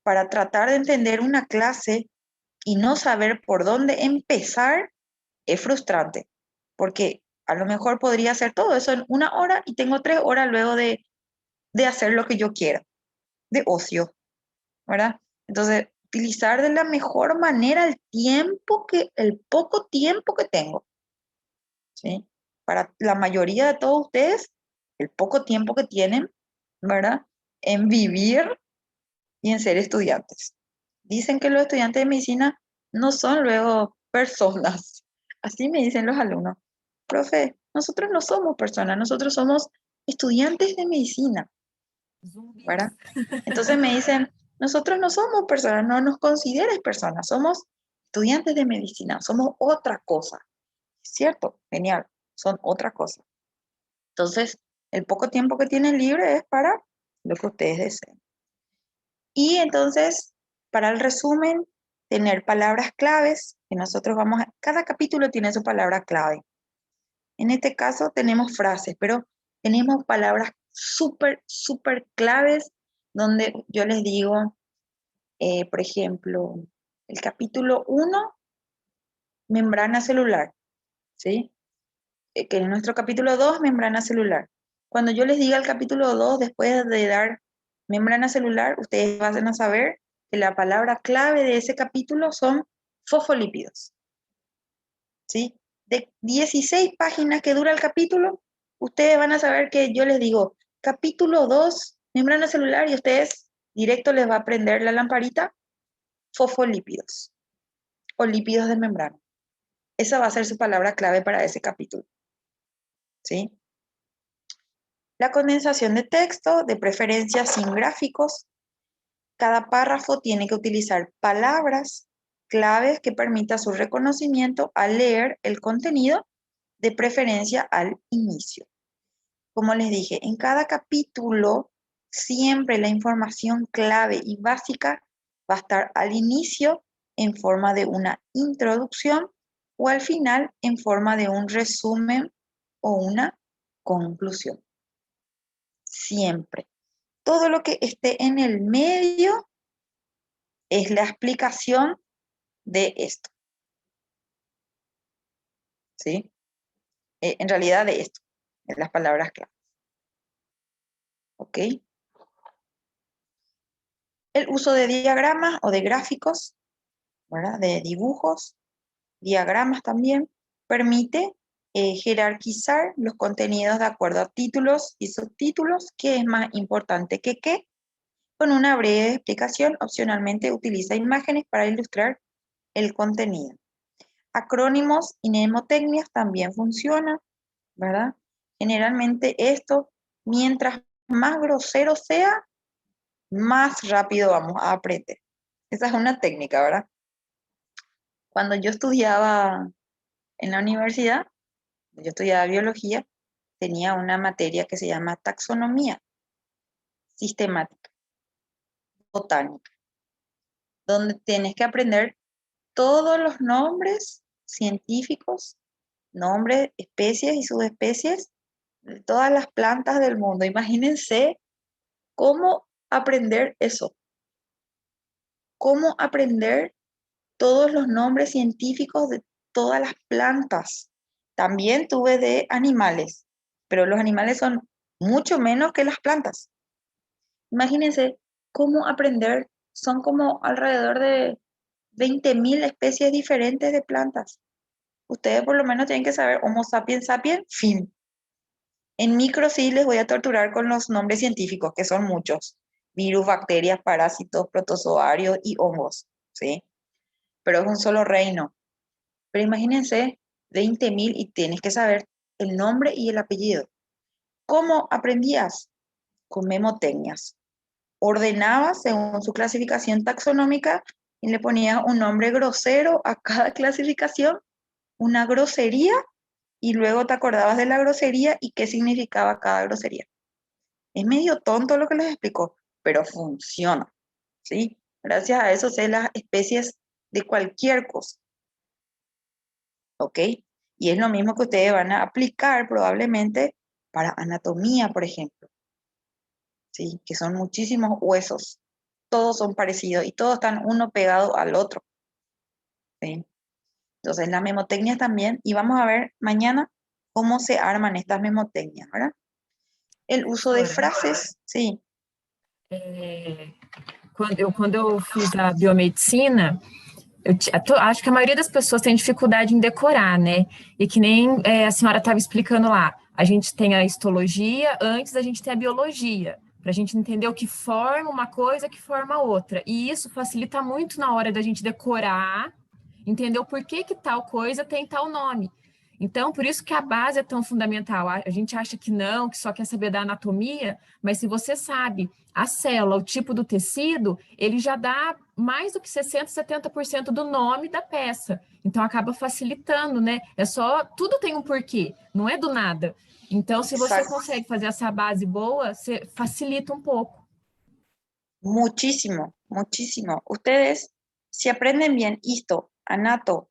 para tratar de entender una clase y no saber por dónde empezar es frustrante, porque a lo mejor podría hacer todo eso en 1 hora y tengo 3 horas luego de hacer lo que yo quiera, de ocio, ¿verdad? Entonces, utilizar de la mejor manera el poco tiempo que tengo, ¿sí? Para la mayoría de todos ustedes, el poco tiempo que tienen, ¿verdad? En vivir y en ser estudiantes. Dicen que los estudiantes de medicina no son luego personas. Así me dicen los alumnos. Profe, nosotros no somos personas, nosotros somos estudiantes de medicina, Zumbis. ¿verdad? Entonces me dicen, Nosotros no somos personas, no nos consideres personas, somos estudiantes de medicina, somos otra cosa. ¿Cierto? Genial, son otra cosa. Entonces, el poco tiempo que tienen libre es para lo que ustedes deseen. Y entonces, para el resumen, tener palabras claves, que nosotros cada capítulo tiene su palabra clave. En este caso tenemos frases, pero tenemos palabras súper, súper claves, donde yo les digo, por ejemplo, el capítulo 1, membrana celular, ¿sí? Que en nuestro capítulo 2, membrana celular. Cuando yo les diga el capítulo 2, después de dar membrana celular, ustedes van a saber que la palabra clave de ese capítulo son fosfolípidos. ¿Sí? De 16 páginas que dura el capítulo, ustedes van a saber que yo les digo, capítulo 2, membrana celular, y ustedes directo les va a prender la lamparita, fosfolípidos, o lípidos de membrana. Esa va a ser su palabra clave para ese capítulo. ¿Sí? La condensación de texto, de preferencia sin gráficos. Cada párrafo tiene que utilizar palabras claves que permitan su reconocimiento al leer el contenido, de preferencia al inicio. Como les dije, en cada capítulo siempre la información clave y básica va a estar al inicio en forma de una introducción o al final en forma de un resumen o una conclusión. Siempre. Todo lo que esté en el medio es la explicación de esto. ¿Sí? En realidad de esto, de las palabras claves. ¿Ok? El uso de diagramas o de gráficos, ¿verdad? De dibujos, diagramas también, permite jerarquizar los contenidos de acuerdo a títulos y subtítulos, que es más importante que qué. Con una breve explicación, opcionalmente utiliza imágenes para ilustrar el contenido. Acrónimos y mnemotecnias también funcionan, ¿verdad? Generalmente esto, mientras más grosero sea, más rápido vamos a aprender. Esa es una técnica, ¿verdad? Cuando yo estudiaba en la universidad, yo estudiaba biología, tenía una materia que se llama taxonomía sistemática, botánica, donde tienes que aprender todos los nombres científicos, nombres, especies y subespecies de todas las plantas del mundo. Imagínense cómo aprender eso. Cómo aprender todos los nombres científicos de todas las plantas. También tuve de animales, pero los animales son mucho menos que las plantas. Imagínense cómo aprender, son como alrededor de 20.000 especies diferentes de plantas. Ustedes por lo menos tienen que saber Homo sapiens sapiens, fin. En micro sí les voy a torturar con los nombres científicos, que son muchos. Virus, bacterias, parásitos, protozoarios y hongos, ¿sí? Pero es un solo reino. Pero imagínense, 20.000 y tienes que saber el nombre y el apellido. ¿Cómo aprendías? Con memotecnias. Ordenabas según su clasificación taxonómica y le ponías un nombre grosero a cada clasificación, una grosería, y luego te acordabas de la grosería y qué significaba cada grosería. Es medio tonto lo que les explico, pero funciona, ¿sí? Gracias a eso sé las especies de cualquier cosa. ¿Ok? Y es lo mismo que ustedes van a aplicar probablemente para anatomía, por ejemplo. ¿Sí? Que son muchísimos huesos. Todos son parecidos y todos están uno pegado al otro. ¿Sí? Entonces, las memotecnias también. Y vamos a ver mañana cómo se arman estas memotecnias, ¿verdad? El uso de frases, sí. Quando eu fiz a biomedicina, acho que a maioria das pessoas tem dificuldade em decorar, né? E que nem a senhora estava explicando lá, a gente tem a histologia, antes a gente tem a biologia, para a gente entender o que forma uma coisa, o que forma outra. E isso facilita muito na hora da gente decorar, entender o porquê que tal coisa tem tal nome. Então, por isso que a base é tão fundamental. A gente acha que não, que só quer saber da anatomia, mas se você sabe a célula, o tipo do tecido, ele já dá mais do que 60%, 70% do nome da peça. Então, acaba facilitando, né? Tudo tem um porquê, não é do nada. Então, se você Exacto. consegue fazer essa base boa, você facilita um pouco. Muchísimo, muchísimo. Ustedes, si aprenden bien histo, anato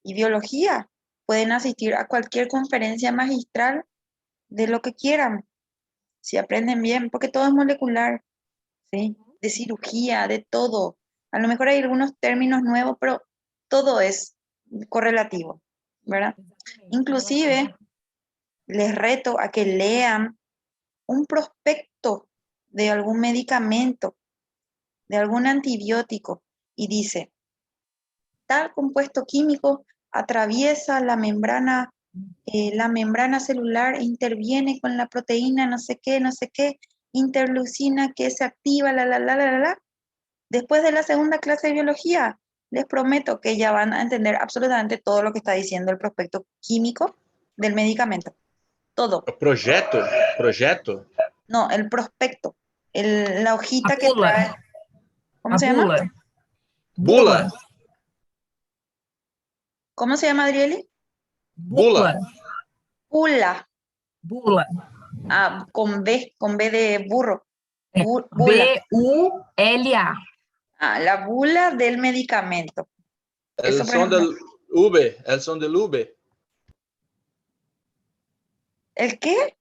y biología, pueden asistir a cualquier conferencia magistral de lo que quieran, si aprenden bien, porque todo es molecular, ¿sí? De cirugía, de todo. A lo mejor hay algunos términos nuevos, pero todo es correlativo, ¿verdad? Inclusive, les reto a que lean un prospecto de algún medicamento, de algún antibiótico, y dice, tal compuesto químico atraviesa la membrana celular e interviene con la proteína no sé qué, interleucina que se activa, la. Después de la segunda clase de biología, les prometo que ya van a entender absolutamente todo lo que está diciendo el prospecto químico del medicamento. Todo. Projeto? Projeto? No, el prospecto. La hojita A que bula. trae. ¿Cómo A se llama? bula. Bula. ¿Cómo se llama, Adrieli? Bula. Bula. Bula. Ah, con B de burro. É Bula. B-U-L-A. Ah, la bula del medicamento. Eso, El por son ejemplo, del V. El son del V. ¿el qué?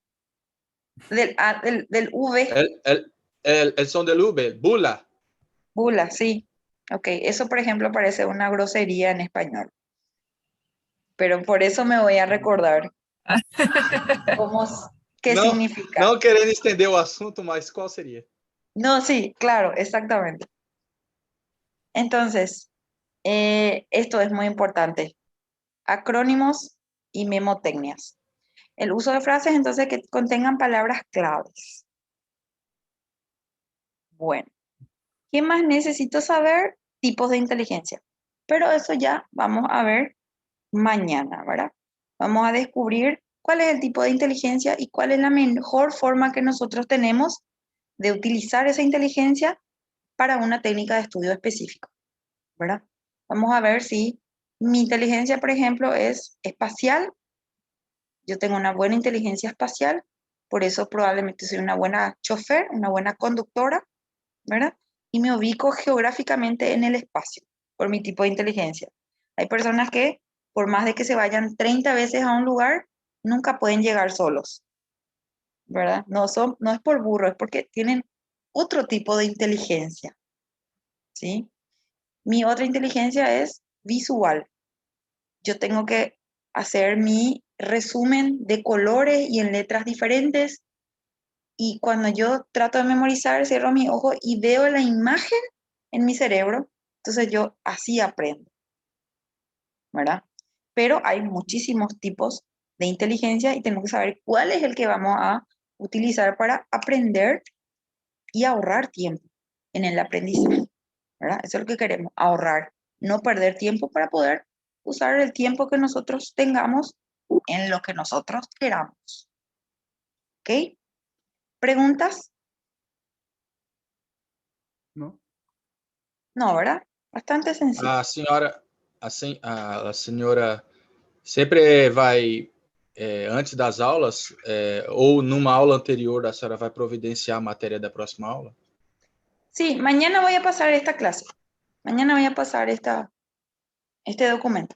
Del V. El son del V. Bula. Bula, sí. Ok, eso, por ejemplo, parece una grosería en español. Pero por eso me voy a recordar cómo, qué Não, significa. não querendo estender o assunto, mas qual seria? No, sí, claro, exactamente. Entonces, esto es muy importante. Acrónimos y memotecnias. El uso de frases, entonces, que contengan palabras claves. Bueno, ¿qué más necesito saber? Tipos de inteligencia. Pero eso ya vamos a ver mañana, ¿verdad? Vamos a descubrir cuál es el tipo de inteligencia y cuál es la mejor forma que nosotros tenemos de utilizar esa inteligencia para una técnica de estudio específico, ¿verdad? Vamos a ver si mi inteligencia, por ejemplo, es espacial. Yo tengo una buena inteligencia espacial, por eso probablemente soy una buena chofer, una buena conductora, ¿verdad? Y me ubico geográficamente en el espacio por mi tipo de inteligencia. Hay personas que, por más de que se vayan 30 veces a un lugar, nunca pueden llegar solos, ¿verdad? No es por burro, es porque tienen otro tipo de inteligencia, ¿sí? Mi otra inteligencia es visual. Yo tengo que hacer mi resumen de colores y en letras diferentes. Y cuando yo trato de memorizar, cierro mis ojos y veo la imagen en mi cerebro, entonces yo así aprendo, ¿verdad? Pero hay muchísimos tipos de inteligencia y tenemos que saber cuál es el que vamos a utilizar para aprender y ahorrar tiempo en el aprendizaje, ¿verdad? Eso es lo que queremos, ahorrar, no perder tiempo para poder usar el tiempo que nosotros tengamos en lo que nosotros queramos. ¿Ok? ¿Preguntas? No? No, ¿verdad? Bastante sencillo. A senhora sempre vai, antes das aulas, ou numa aula anterior, a senhora vai providenciar a matéria da próxima aula? Sí, mañana voy a pasar esta clase. Mañana voy a pasar este documento.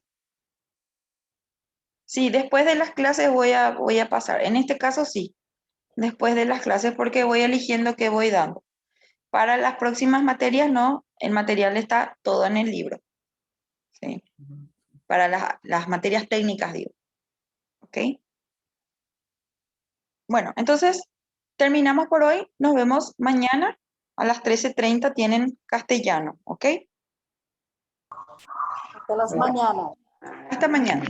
Sí, después de las clases voy a pasar. En este caso sí, después de las clases porque voy eligiendo qué voy dando. Para las próximas materias no, el material está todo en el libro. ¿Sí? Para las materias técnicas, digo. ¿Ok? Bueno, entonces terminamos por hoy. Nos vemos mañana a las 13:30 tienen castellano. ¿Ok? Hasta las mañanas. Hasta mañana.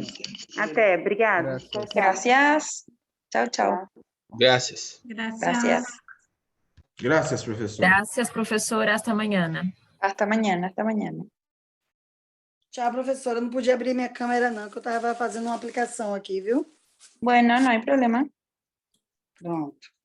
Até, obrigado. Gracias. Tchau, tchau. Gracias. Chao, chao. Graças. Gracias. Graças, professor. Gracias, professora. Hasta mañana. Hasta mañana, hasta mañana. Tchau, professora. Eu não podia abrir minha câmera, não, que eu estava fazendo uma aplicação aqui, viu? Bueno, no hay problema. Pronto.